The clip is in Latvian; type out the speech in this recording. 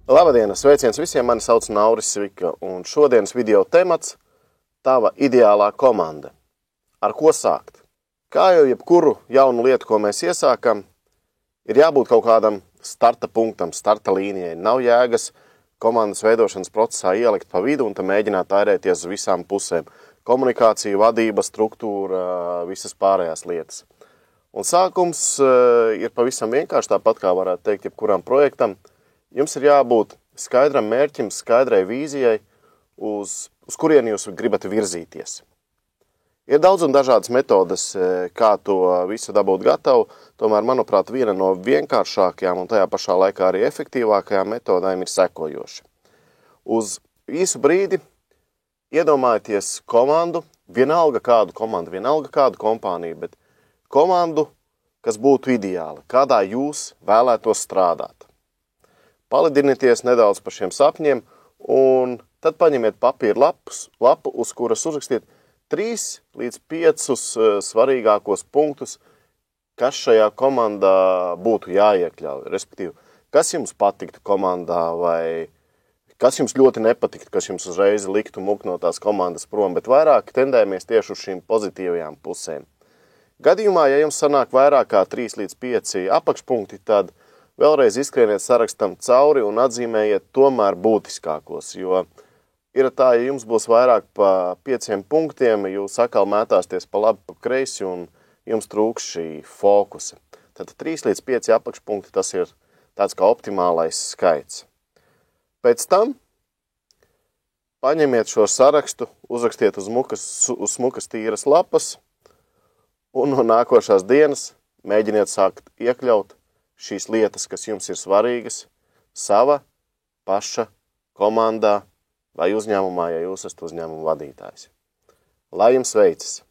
Labdien, sveiciens visiem, mani sauc Nauris Svika, un šodienas video temats – tava ideālā komanda. Ar ko sākt? Kā jau jebkuru jaunu lietu, ko mēs iesākam, ir jābūt kaut kādam starta punktam, starta līnijai. Nav jēgas komandas veidošanas procesā ielikt pa vidu un tad mēģināt ārēties uz visām pusēm. Komunikācija, vadība, struktūra, visas pārējās lietas. Un sākums ir pavisam vienkārši, tāpat kā varētu teikt jebkuram projektam. Jums ir jābūt skaidram mērķim, skaidrai vīzijai, uz kurieni jūs gribat virzīties. Ir daudz un dažādas metodas, kā to visu dabūt gatavu, tomēr, manuprāt, viena no vienkāršākajām un tajā pašā laikā arī efektīvākajām metodēm ir sekojoša. Uz īsu brīdi iedomājieties komandu, vienalga kādu komandu, vienalga kādu kompāniju, bet komandu, kas būtu ideāla, kādā jūs vēlētos strādāt. Palidinieties nedaudz par šiem sapņiem un tad paņemiet papīra lapu, uz kuras uzrakstiet 3 līdz 5 svarīgākos punktus, kas šajā komandā būtu jāiekļauj. Respektīvi, kas jums patiktu komandā vai kas jums ļoti nepatiktu, kas jums uzreiz liktu mukt no tās komandas prom, bet vairāk tendējamies tieši uz šīm pozitīvajām pusēm. Gadījumā, ja jums sanāk vairāk kā 3 līdz 5 apakšpunkti, tad vēlreiz izskrieniet sarakstam cauri un atzīmējiet tomēr būtiskākos, jo ir tā, ja jums būs vairāk pa 5 punktiem, jūs atkal mētāsties pa labi, pa kreisi un jums trūks šī fokusa. Tad 3 līdz 5 apakšpunkti, tas ir tāds kā optimālais skaits. Pēc tam paņemiet šo sarakstu, uzrakstiet uz smukas tīras lapas un no nākošās dienas mēģiniet sākt iekļaut šīs lietas, kas jums ir svarīgas, sava paša komandā vai uzņēmumā, ja jūs esat uzņēmuma vadītājs. Lai jums veicas!